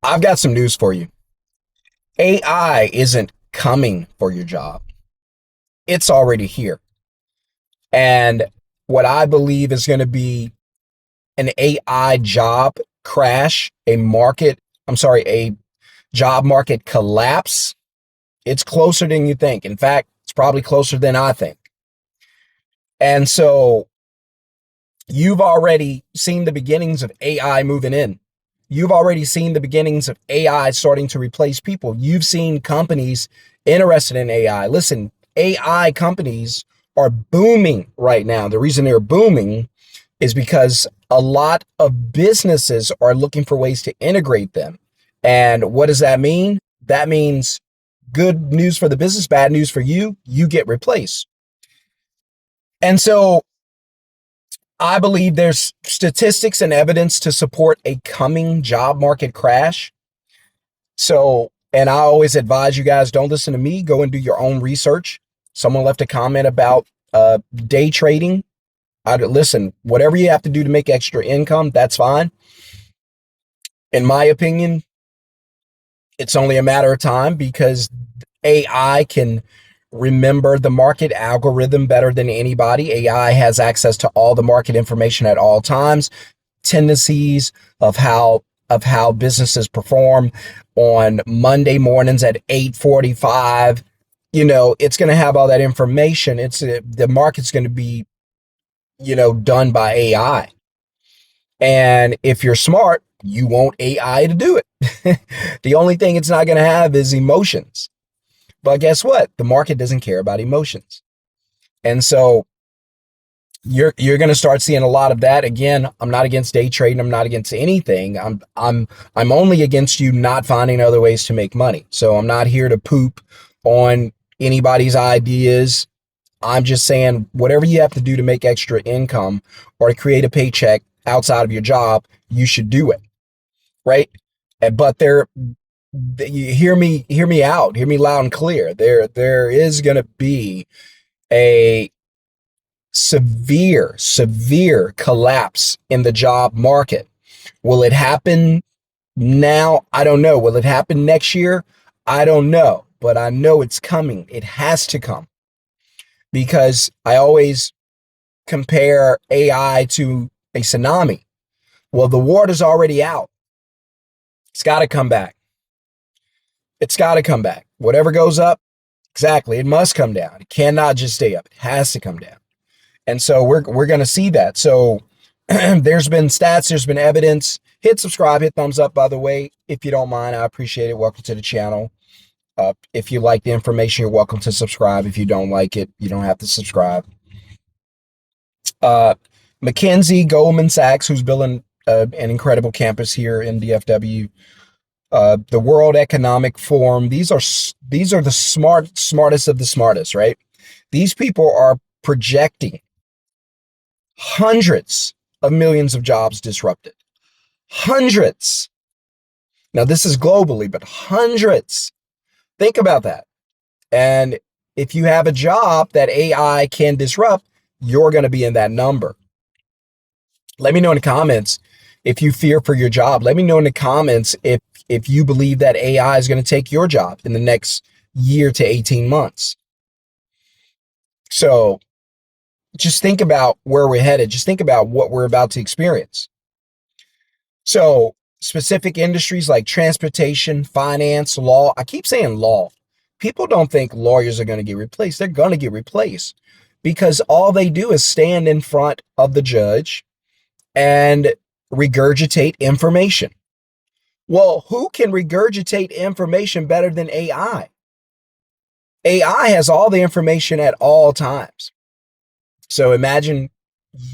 I've got some news for you. AI isn't coming for your job. It's already here. And what I believe is going to be an AI job crash, a job market collapse. It's closer than you think. In fact, it's probably closer than I think. And so you've already seen the beginnings of AI moving in. You've already seen the beginnings of AI starting to replace people. You've seen companies interested in AI. Listen, AI companies are booming right now. The reason they're booming is because a lot of businesses are looking for ways to integrate them. And what does that mean? That means good news for the business, bad news for you. You get replaced. And so I believe there's statistics and evidence to support a coming job market crash. So, and I always advise you guys, don't listen to me, go and do your own research. Someone left a comment about day trading. Listen, whatever you have to do to make extra income, that's fine. In my opinion, it's only a matter of time because AI can remember the market algorithm better than anybody. AI has access to all the market information at all times, tendencies of how businesses perform on Monday mornings at 8:45. It's going to have all that information. The market's going to be, done by AI. And if you're smart, you want AI to do it. The only thing it's not going to have is emotions. But guess what? The market doesn't care about emotions. And so you're going to start seeing a lot of that. Again, I'm not against day trading. I'm not against anything. I'm only against you not finding other ways to make money. So I'm not here to poop on anybody's ideas. I'm just saying whatever you have to do to make extra income or to create a paycheck outside of your job, you should do it. Right? But you hear me out, hear me loud and clear. There is going to be a severe collapse in the job market. Will it happen now? I don't know. Will it happen next year? I don't know, but I know it's coming. It has to come because I always compare AI to a tsunami. Well, the water's already out. It's got to come back. It's got to come back. Whatever goes up, exactly, it must come down. It cannot just stay up. It has to come down. And so we're going to see that. So there's been stats, there's been evidence. Hit subscribe, hit thumbs up, by the way, if you don't mind. I appreciate it. Welcome to the channel. If you like the information, you're welcome to subscribe. If you don't like it, you don't have to subscribe. McKinsey, Goldman Sachs, who's building an incredible campus here in DFW, the World Economic Forum. These are the smartest of the smartest, right? These people are projecting hundreds of millions of jobs disrupted. Hundreds. Now, this is globally, but hundreds. Think about that. And if you have a job that AI can disrupt, you're going to be in that number. Let me know in the comments if you fear for your job. Let me know in the comments if you believe that AI is going to take your job in the next year to 18 months. So just think about where we're headed. Just think about what we're about to experience. So specific industries like transportation, finance, law. I keep saying law. People don't think lawyers are going to get replaced. They're going to get replaced because all they do is stand in front of the judge and regurgitate information. Well, who can regurgitate information better than AI? AI has all the information at all times. So imagine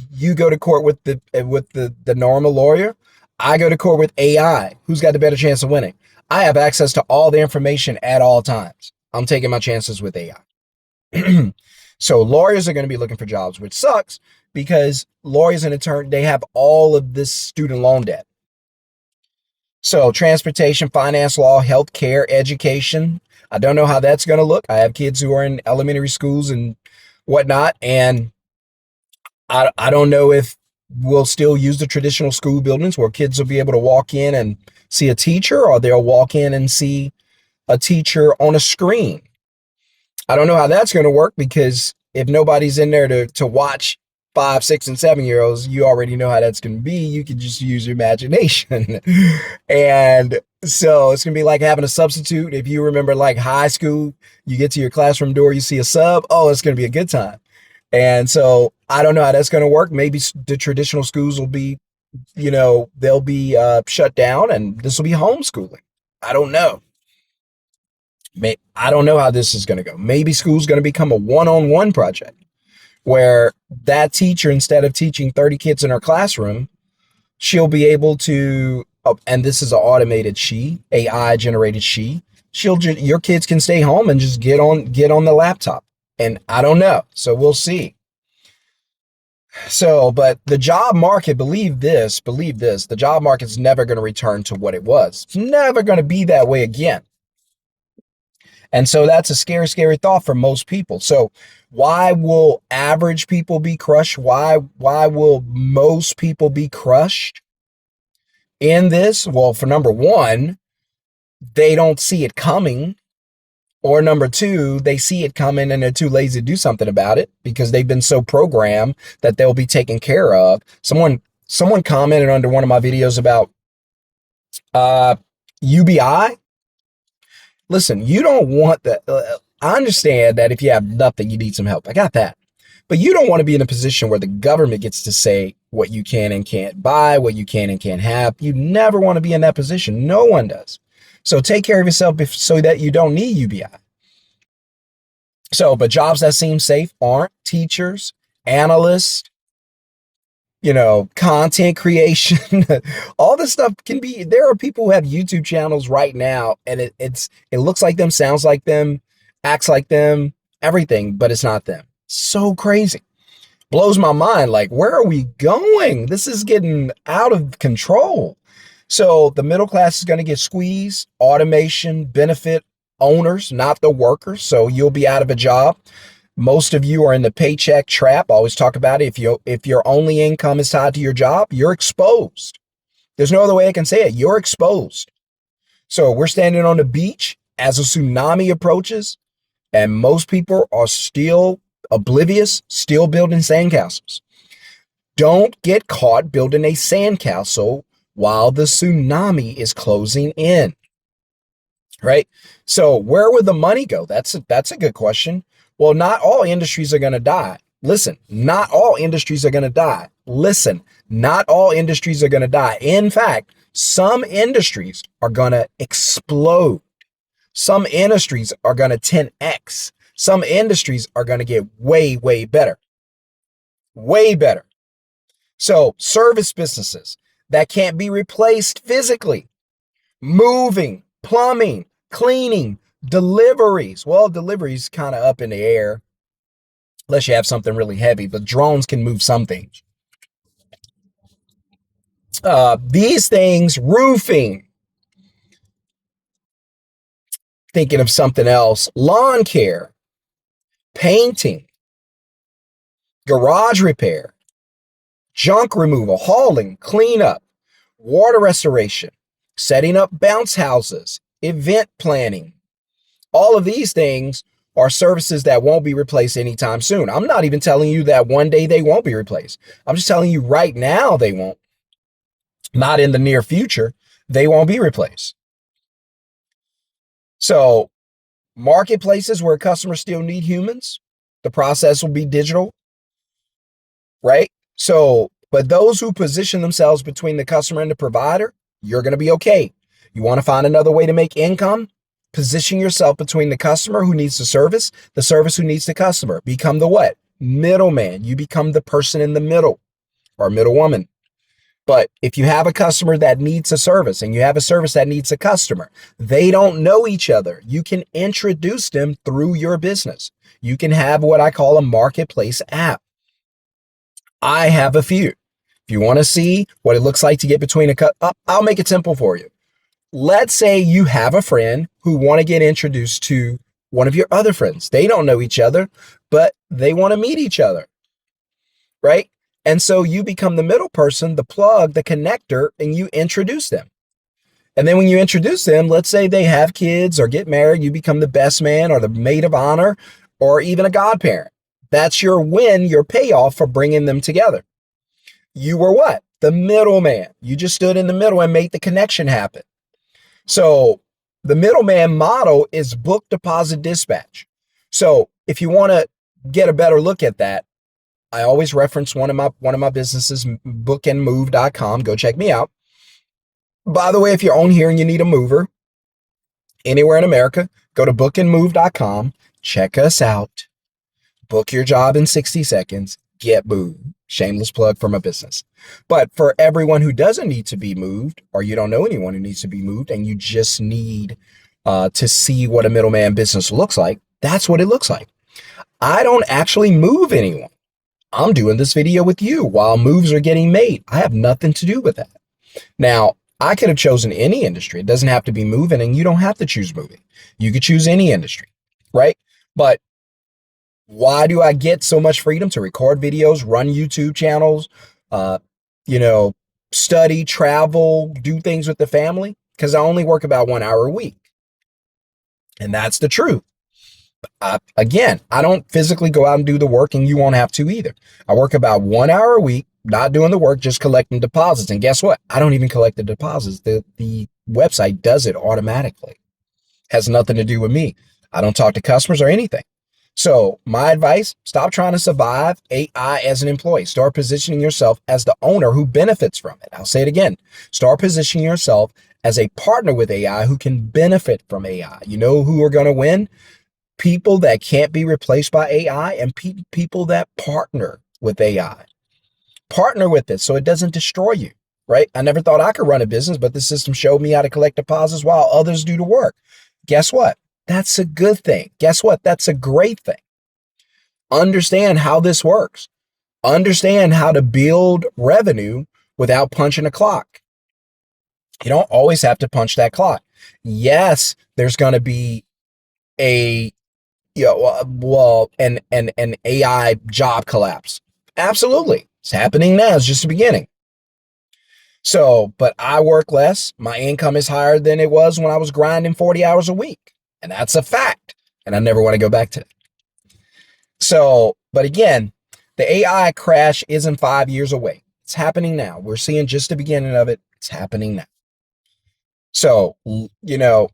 you go to court with the normal lawyer. I go to court with AI. Who's got the better chance of winning? I have access to all the information at all times. I'm taking my chances with AI. So lawyers are going to be looking for jobs, which sucks because lawyers and attorneys, they have all of this student loan debt. So transportation, finance, law, healthcare, education. I don't know how that's going to look. I have kids who are in elementary schools and whatnot. And I don't know if will still use the traditional school buildings where kids will be able to walk in and see a teacher, or they'll walk in and see a teacher on a screen. I don't know how that's going to work, because if nobody's in there to watch 5, 6, and 7 year olds, you already know how that's going to be. You can just use your imagination. And so it's going to be like having a substitute. If you remember like high school, you get to your classroom door, you see a sub. Oh, it's going to be a good time. And so I don't know how that's going to work. Maybe the traditional schools will be, they'll be shut down, and this will be homeschooling. I don't know. I don't know how this is going to go. Maybe school's going to become a one-on-one project where that teacher, instead of teaching 30 kids in her classroom, she'll be able to, and this is an automated AI generated your kids can stay home and just get on the laptop. And I don't know. So we'll see. So, but the job market, believe this, the job market's never going to return to what it was. It's never going to be that way again. And so that's a scary, scary thought for most people. So why will average people be crushed? Why will most people be crushed in this? Well, for number one, they don't see it coming. Or number two, they see it coming and they're too lazy to do something about it because they've been so programmed that they'll be taken care of. Someone commented under one of my videos about UBI. Listen, you don't want that. I understand that if you have nothing, you need some help. I got that. But you don't want to be in a position where the government gets to say what you can and can't buy, what you can and can't have. You never want to be in that position. No one does. So take care of yourself so that you don't need UBI. So, but jobs that seem safe aren't teachers, analysts, content creation. All this stuff can be. There are people who have YouTube channels right now, and it looks like them, sounds like them, acts like them, everything, but it's not them. So crazy. Blows my mind. Like, where are we going? This is getting out of control. So the middle class is going to get squeezed. Automation benefit owners, not the workers. So you'll be out of a job. Most of you are in the paycheck trap. I always talk about it. If your only income is tied to your job, you're exposed. There's no other way I can say it. You're exposed. So we're standing on the beach as a tsunami approaches, and most people are still oblivious, still building sandcastles. Don't get caught building a sandcastle while the tsunami is closing in. Right? So where would the money go? That's a good question. Well, not all industries are going to die. Listen, not all industries are going to die. Listen, not all industries are going to die. In fact, some industries are going to explode. Some industries are going to 10x. Some industries are going to get way, way better. Way better. So service businesses that can't be replaced physically, moving, plumbing, cleaning, deliveries. Well, deliveries kind of up in the air unless you have something really heavy, but drones can move some things. These things, roofing, thinking of something else, lawn care, painting, garage repair, junk removal, hauling, cleanup, water restoration, setting up bounce houses, event planning. All of these things are services that won't be replaced anytime soon. I'm not even telling you that one day they won't be replaced. I'm just telling you right now they won't. Not in the near future, they won't be replaced. So marketplaces where customers still need humans, the process will be digital, right? So, but those who position themselves between the customer and the provider, you're going to be okay. You want to find another way to make income? Position yourself between the customer who needs the service who needs the customer. Become the what? Middleman. You become the person in the middle, or middle woman. But if you have a customer that needs a service and you have a service that needs a customer, they don't know each other. You can introduce them through your business. You can have what I call a marketplace app. I have a few. If you want to see what it looks like to get between I'll make it simple for you. Let's say you have a friend who want to get introduced to one of your other friends. They don't know each other, but they want to meet each other, right? And so you become the middle person, the plug, the connector, and you introduce them. And then when you introduce them, let's say they have kids or get married, you become the best man or the maid of honor or even a godparent. That's your win, your payoff for bringing them together. You were what? The middleman. You just stood in the middle and made the connection happen. So the middleman model is book, deposit, dispatch. So if you want to get a better look at that, I always reference one of my businesses, bookandmove.com. Go check me out. By the way, if you're on here and you need a mover anywhere in America, go to bookandmove.com. Check us out. Book your job in 60 seconds. Get moved. Shameless plug for my business. But for everyone who doesn't need to be moved, or you don't know anyone who needs to be moved, and you just need to see what a middleman business looks like, that's what it looks like. I don't actually move anyone. I'm doing this video with you while moves are getting made. I have nothing to do with that. Now, I could have chosen any industry. It doesn't have to be moving, and you don't have to choose moving. You could choose any industry, right? But why do I get so much freedom to record videos, run YouTube channels, you know, study, travel, do things with the family? Because I only work about 1 hour a week. And that's the truth. Again, I don't physically go out and do the work, and you won't have to either. I work about 1 hour a week, not doing the work, just collecting deposits. And guess what? I don't even collect the deposits. The website does it automatically. Has nothing to do with me. I don't talk to customers or anything. So my advice, stop trying to survive AI as an employee. Start positioning yourself as the owner who benefits from it. I'll say it again. Start positioning yourself as a partner with AI who can benefit from AI. You know who are going to win? People that can't be replaced by AI and people that partner with AI. Partner with it so it doesn't destroy you, right? I never thought I could run a business, but the system showed me how to collect deposits while others do the work. Guess what? That's a good thing. Guess what? That's a great thing. Understand how this works. Understand how to build revenue without punching a clock. You don't always have to punch that clock. Yes, there's going to be a an AI job collapse. Absolutely. It's happening now. It's just the beginning. So, but I work less. My income is higher than it was when I was grinding 40 hours a week. And that's a fact. And I never want to go back to it. So, but again, the AI crash isn't 5 years away. It's happening now. We're seeing just the beginning of it. It's happening now. So, you know,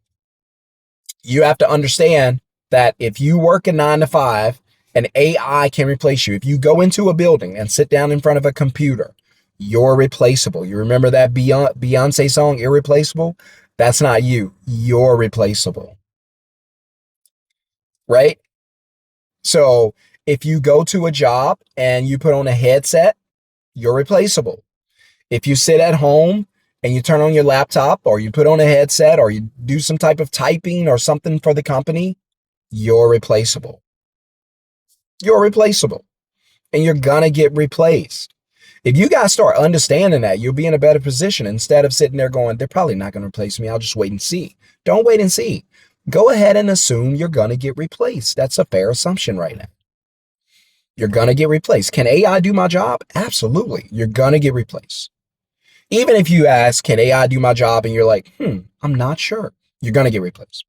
you have to understand that if you work a 9 to 5, an AI can replace you. If you go into a building and sit down in front of a computer, you're replaceable. You remember that Beyonce song, Irreplaceable? That's not you. You're replaceable. Right? So if you go to a job and you put on a headset, you're replaceable. If you sit at home and you turn on your laptop or you put on a headset or you do some type of typing or something for the company, you're replaceable. You're replaceable. And you're going to get replaced. If you guys start understanding that, you'll be in a better position instead of sitting there going, they're probably not going to replace me. I'll just wait and see. Don't wait and see. Go ahead and assume you're going to get replaced. That's a fair assumption right now. You're going to get replaced. Can AI do my job? Absolutely. You're going to get replaced. Even if you ask, can AI do my job? And you're like, I'm not sure. You're going to get replaced.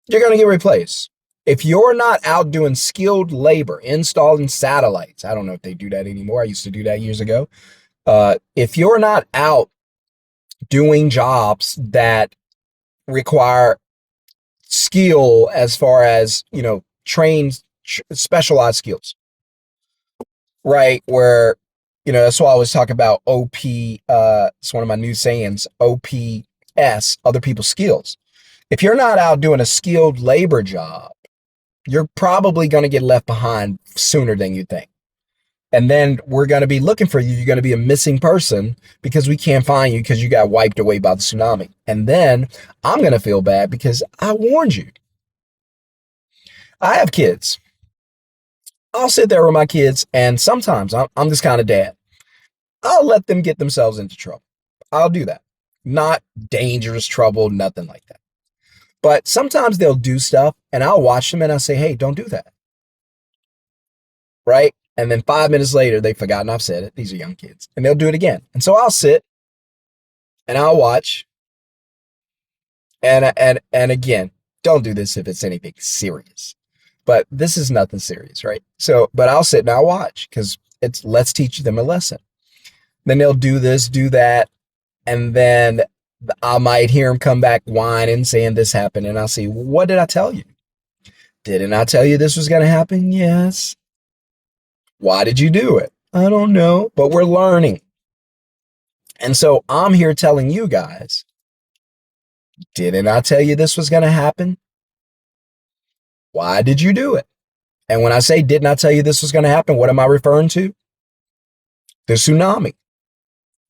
You're going to get replaced. If you're not out doing skilled labor, installing satellites, I don't know if they do that anymore. I used to do that years ago. If you're not out doing jobs that require skill as far as, trained, specialized skills, right? Where, that's why I always talk about OP. It's one of my new sayings, OPS, other people's skills. If you're not out doing a skilled labor job, you're probably going to get left behind sooner than you think. And then we're going to be looking for you. You're going to be a missing person because we can't find you because you got wiped away by the tsunami. And then I'm going to feel bad because I warned you. I have kids. I'll sit there with my kids, and sometimes I'm this kind of dad. I'll let them get themselves into trouble. I'll do that. Not dangerous trouble, nothing like that. But sometimes they'll do stuff, and I'll watch them, and I'll say, hey, don't do that. Right? And then 5 minutes later, they've forgotten I've said it. These are young kids. And they'll do it again. And so I'll sit and I'll watch. And again, don't do this if it's anything serious. But this is nothing serious, right? So, but I'll sit and I'll watch because it's let's teach them a lesson. Then they'll do this, do that, and then I might hear them come back whining, saying this happened, and I'll see, what did I tell you? Didn't I tell you this was going to happen? Yes. Why did you do it? I don't know, but we're learning. And so I'm here telling you guys, didn't I tell you this was going to happen? Why did you do it? And when I say, didn't I tell you this was going to happen? What am I referring to? The tsunami,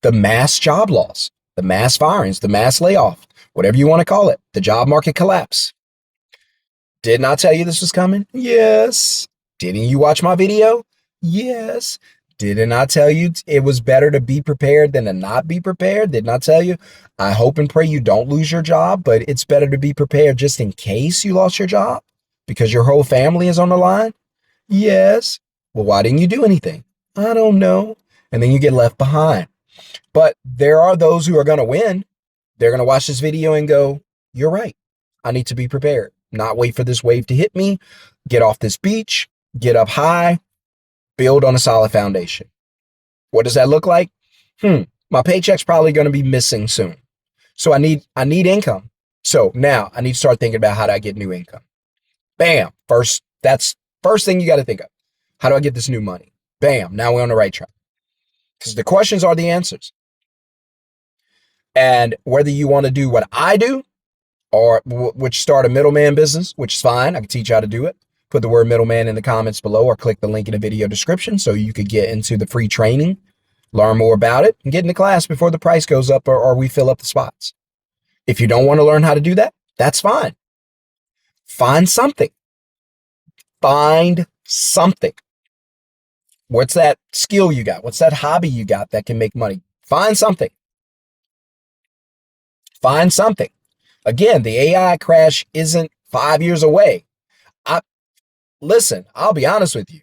the mass job loss, the mass firings, the mass layoff, whatever you want to call it, the job market collapse. Didn't I tell you this was coming? Yes. Didn't you watch my video? Yes. Didn't I tell you it was better to be prepared than to not be prepared? Didn't I tell you? I hope and pray you don't lose your job, but it's better to be prepared just in case you lost your job because your whole family is on the line? Yes. Well, why didn't you do anything? I don't know. And then you get left behind. But there are those who are going to win. They're going to watch this video and go, you're right. I need to be prepared. Not wait for this wave to hit me. Get off this beach. Get up high. Build on a solid foundation. What does that look like? My paycheck's probably going to be missing soon. So I need income. So now I need to start thinking about how do I get new income? Bam. That's first thing you got to think of. How do I get this new money? Bam. Now we're on the right track. Because the questions are the answers. And whether you want to do what I do or which start a middleman business, which is fine. I can teach you how to do it. Put the word middleman in the comments below or click the link in the video description so you could get into the free training, learn more about it, and get into class before the price goes up or we fill up the spots. If you don't want to learn how to do that, that's fine. Find something. Find something. What's that skill you got? What's that hobby you got that can make money? Find something. Find something. Again, the AI crash isn't 5 years away. Listen, I'll be honest with you.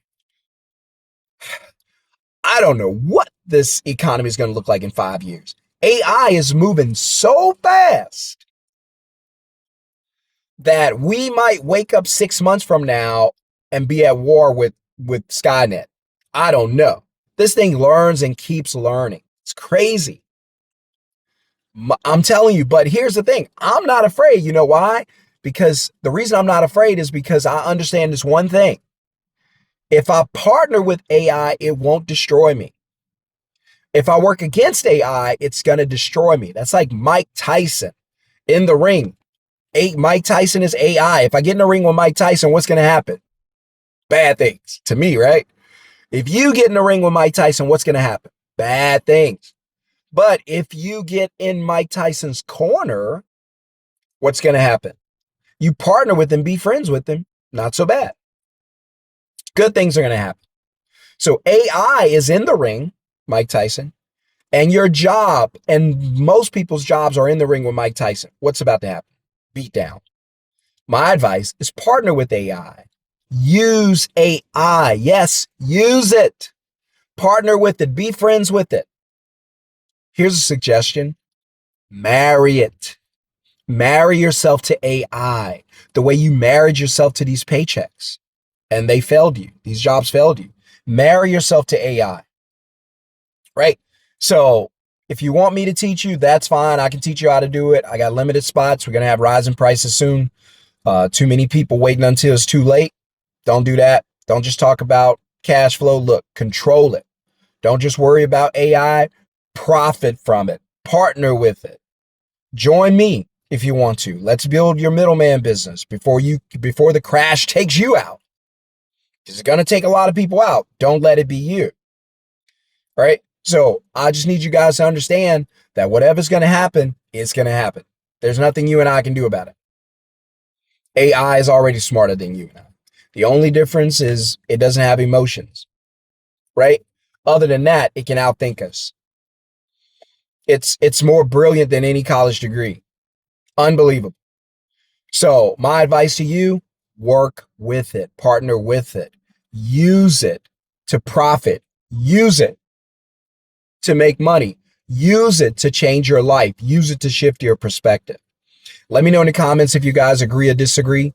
I don't know what this economy is going to look like in 5 years. AI is moving so fast that we might wake up 6 months from now and be at war with Skynet. I don't know. This thing learns and keeps learning. It's crazy. I'm telling you, but here's the thing. I'm not afraid. You know why? Because the reason I'm not afraid is because I understand this one thing. If I partner with AI, it won't destroy me. If I work against AI, it's going to destroy me. That's like Mike Tyson in the ring. Mike Tyson is AI. If I get in the ring with Mike Tyson, what's going to happen? Bad things to me, right? If you get in the ring with Mike Tyson, what's going to happen? Bad things. But if you get in Mike Tyson's corner, what's going to happen? You partner with him, be friends with him, not so bad. Good things are going to happen. So AI is in the ring, Mike Tyson, and your job, and most people's jobs are in the ring with Mike Tyson. What's about to happen? Beat down. My advice is partner with AI. Use AI. Yes, use it. Partner with it. Be friends with it. Here's a suggestion. Marry it. Marry yourself to AI the way you married yourself to these paychecks and they failed you. These jobs failed you. Marry yourself to AI, right? So if you want me to teach you, that's fine. I can teach you how to do it. I got limited spots. We're going to have rising prices soon. Too many people waiting until it's too late. Don't do that. Don't just talk about cash flow. Look, control it. Don't just worry about AI. Profit from it. Partner with it. Join me if you want to. Let's build your middleman business before the crash takes you out. It's going to take a lot of people out. Don't let it be you. Right? So I just need you guys to understand that whatever's going to happen, it's going to happen. There's nothing you and I can do about it. AI is already smarter than you and I. The only difference is it doesn't have emotions. Right? Other than that, it can outthink us. It's more brilliant than any college degree. Unbelievable. So my advice to you, work with it, partner with it, use it, to profit. Use it to make money. Use it to change your life. Use it to shift your perspective. Let me know in the comments if you guys agree or disagree.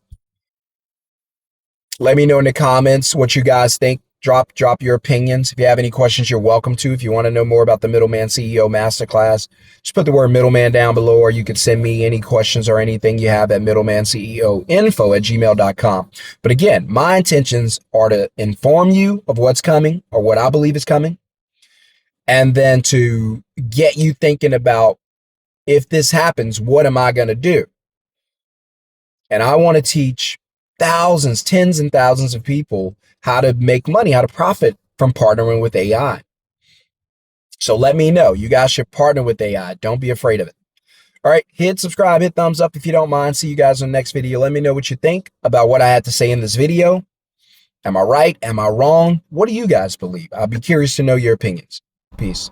Let me know in the comments what you guys think. Drop your opinions. If you have any questions, you're welcome to. If you want to know more about the Middleman CEO Masterclass, just put the word middleman down below, or you can send me any questions or anything you have at middlemanceoinfo@gmail.com. But again, my intentions are to inform you of what's coming or what I believe is coming, and then to get you thinking about, if this happens, what am I going to do? And I want to teach thousands, tens and thousands of people how to make money, how to profit from partnering with AI. So let me know. You guys should partner with AI. Don't be afraid of it. All right, hit subscribe, hit thumbs up if you don't mind. See you guys in the next video. Let me know what you think about what I had to say in this video. Am I right? Am I wrong? What do you guys believe? I'll be curious to know your opinions. Peace.